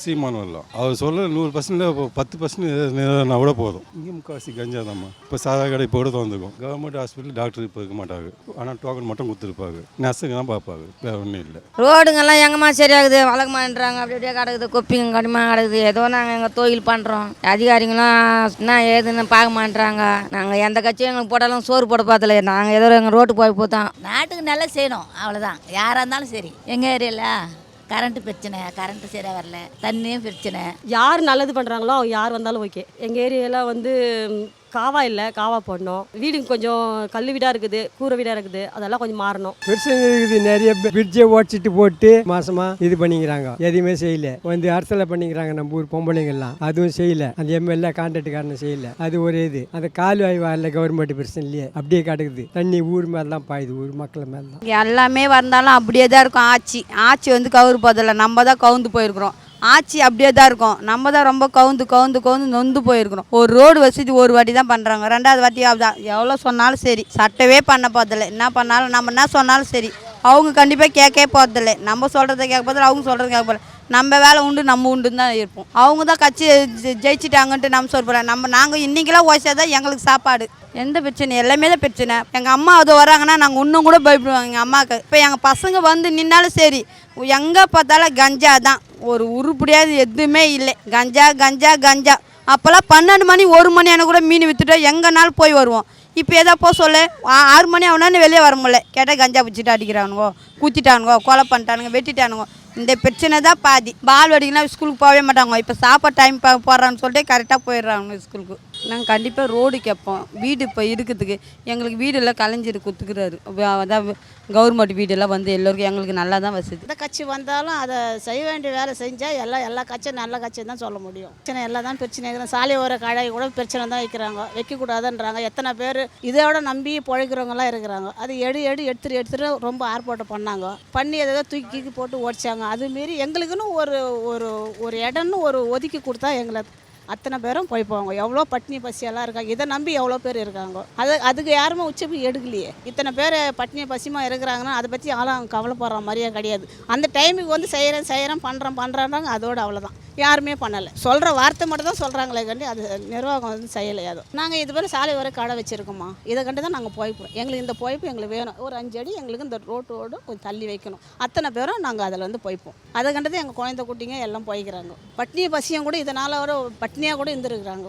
சீமான் வரலாம் அவர் சொல்ல 100% 10% கூட போதும். இங்கே முக்கால்வாசி கஞ்சா தான்மா. இப்போ சாதா கடை இப்போ கூட திறந்துருக்கும். கவர்மெண்ட் ஹாஸ்பிட்டல் டாக்டர் இப்போ இருக்க மாட்டாங்க. ஆனால் டோக்கன் மட்டும் கொடுத்துருப்பாங்க. நர்ஸுங்க தான் பார்ப்பாங்க, வேறு ஒன்றும் இல்லை. ரோடுங்கெல்லாம் எங்கம்மா சரியாகுது, வழக்கமான்றாங்க, அப்படி அப்படியே கிடக்குது, கொப்பிங்க கடுமையாக கிடக்குது. ஏதோ நாங்கள் எங்கள் தொழில் பண்ணுறோம், அதிகாரிங்களாம் என்ன ஏதுன்னு பார்க்க மாட்டேறாங்க. நாங்கள் எந்த கட்சியும் எங்களுக்கு போட்டாலும் சோறு போட பார்த்தல, நாங்கள் ஏதோ எங்கள் ரோட்டு போய் போத்தோம். நாட்டுக்கு நல்லா செய்யணும், அவ்வளோதான். யாராக இருந்தாலும் சரி. எங்கள் ஏரியாவில் கரண்ட்டு பிரச்சனை, கரண்ட்டு சரியாக வரல, தண்ணியும் பிரச்சனை. யார் நல்லது பண்ணுறாங்களோ அவங்க யார் வந்தாலும் ஓகே. எங்கள் ஏரியாவில் வந்து காவா இல்லை, காவா போடணும். வீடு கொஞ்சம் கல் வீடாக இருக்குது, கூரை வீடாக இருக்குது, அதெல்லாம் கொஞ்சம் மாறணும். பிரச்சனை இருக்குது. நிறைய பிரிட்ஜை ஓடிச்சிட்டு போட்டு மாசமா இது பண்ணிக்கிறாங்க, எதுவுமே செய்யல. வந்து அரசியல பண்ணிக்கிறாங்க நம்ம ஊர் பொம்பளைங்கெல்லாம், அதுவும் செய்யல. அந்த எம்எல்ஏ கான்ட்ராக்டுக்காரன் செய்யல. அது ஒரு இது. அந்த கால் வாய் வரல, கவர்மெண்ட் பிரச்சனை இல்லையே, அப்படியே கிடக்குது. தண்ணி ஊர் மேலே தான் பாயுது, ஊர் மக்கள் மேலே தான். எல்லாமே வந்தாலும் அப்படியே தான் இருக்கும். ஆட்சி வந்து கவுரு போதில்லை, நம்ம தான் கவுந்து போயிருக்கிறோம். ஆட்சி அப்படியே தான் இருக்கும், நம்ம தான் ரொம்ப கவுந்து நொந்து போயிருக்கிறோம். ஒரு ரோடு வசதி ஒரு வாட்டி தான் பண்ணுறாங்க, 2வது வாட்டி தான். எவ்வளோ சொன்னாலும் சரி, சட்டவே பண்ண போதில்லை. என்ன பண்ணாலும் நம்ம என்ன சொன்னாலும் சரி, அவங்க கண்டிப்பாக கேட்கவே போதில்லை. நம்ம சொல்கிறத கேட்க போதில்லை, அவங்க சொல்கிறத கேட்க போதில்லை. நம்ம வேலை உண்டு, நம்ம உண்டுன்னு தான் இருப்போம். அவங்க தான் கட்சி ஜெயிச்சிட்டாங்கன்ட்டு நம்ம சொல்கிறோம். நாங்கள் இன்றைக்கெல்லாம் ஓசை தான் எங்களுக்கு சாப்பாடு. எந்த பிரச்சனை, எல்லாமே தான் பிரச்சனை. எங்கள் அம்மா அது வராங்கன்னா நாங்கள் இன்னும் கூட பயப்படுவாங்க எங்கள் அம்மாவுக்கு. இப்போ எங்கள் பசங்க வந்து நின்னாலும் சரி, எங்கே பார்த்தாலும் கஞ்சா தான். ஒரு உருப்படியாது எதுவுமே இல்லை. கஞ்சா கஞ்சா கஞ்சா. அப்போல்லாம் 12 மணி 1 மணி ஆனால் கூட மீன் விற்றுட்டு எங்கேனாலும் போய் வருவோம். இப்போ எதோ போ சொல்ல 6 மணி ஆகுனான்னு வெளியே வர முடியல. கேட்டால் கஞ்சா பிடிச்சிட்டு அடிக்கிறானுங்கோ, குத்திட்டானுங்கோ, கொலை பண்ணிட்டானுங்க, வெட்டிட்டானுங்கோ. இந்த பிரச்சனை தான் பாதி. பால் வடிங்கன்னா ஸ்கூலுக்கு போகவே மாட்டாங்க. இப்போ சாப்பாடு டைம் போடுறான்னு சொல்லிட்டு கரெக்டாக போயிடுறாங்க ஸ்கூலுக்கு. நாங்கள் கண்டிப்பாக ரோடு கேட்போம். வீடு இப்போ இருக்கிறதுக்கு எங்களுக்கு வீடெல்லாம் கலைஞ்சிட்டு கொடுத்துக்கிறாரு. அதான் கவர்மெண்ட் வீடெல்லாம் வந்து எல்லோருக்கும் எங்களுக்கு நல்லா தான் வசதி. எந்த கட்சி வந்தாலும் அதை செய்ய வேண்டிய வேலை செஞ்சால் எல்லா கட்சியும் நல்ல கட்சியும் தான் சொல்ல முடியும். பிரச்சனை எல்லாம் தான் பிரச்சனை இருக்குது. சாலை ஓர கடை கூட பிரச்சனை தான் வைக்கிறாங்க, வைக்கக்கூடாதுன்றாங்க. எத்தனை பேர் இதோட நம்பி பிழைக்கிறவங்களாம் இருக்கிறாங்க. அது எடுத்துட்டு ரொம்ப ஆர்ப்பாட்டம் பண்ணி அதை தூக்கி போட்டு ஓடிச்சாங்க. அதுமாரி எங்களுக்குன்னு ஒரு இடம்னு ஒதுக்கி கொடுத்தா எங்களை அத்தனை பேரும் போய் போவாங்க. எவ்வளோ பட்னி பசியெல்லாம் இருக்காங்க, இதை நம்பி எவ்வளோ பேர் இருக்காங்க. அதுக்கு யாருமே உச்சப்பு எடுக்கலையே. இத்தனை பேர் பட்னி பசியமாக இருக்கிறாங்கன்னா அதை பற்றி ஆளும் கவலைப்படுற மாதிரியே கிடையாது. அந்த டைமுக்கு வந்து செய்கிறேன் பண்ணுறாங்க, அதோடு அவ்வளோதான். யாருமே பண்ணலை. சொல்கிற வார்த்தை மட்டும் தான் சொல்கிறாங்களே கண்டி அது நிர்வாகம் வந்து செய்யலை. அதுவும் நாங்கள் இது மாதிரி சாலை வர கடை வச்சுருக்கோமா, இதை கண்டு தான் நாங்கள் போய்ப்போம். எங்களுக்கு இந்த போய்ப்பு எங்களுக்கு வேணும். ஒரு 5 அடி எங்களுக்கு இந்த ரோட்டோடு கொஞ்சம் தள்ளி வைக்கணும். அத்தனை பேரும் நாங்கள் அதில் வந்து போய்ப்போம். அதை கண்டு தான் எங்கள் குழந்தை குட்டிங்க எல்லாம் போய்க்கிறாங்க. பட்னியை பசியும் கூட இதனால் ஒரு பட்னியாக கூட இருந்துருக்குறாங்க.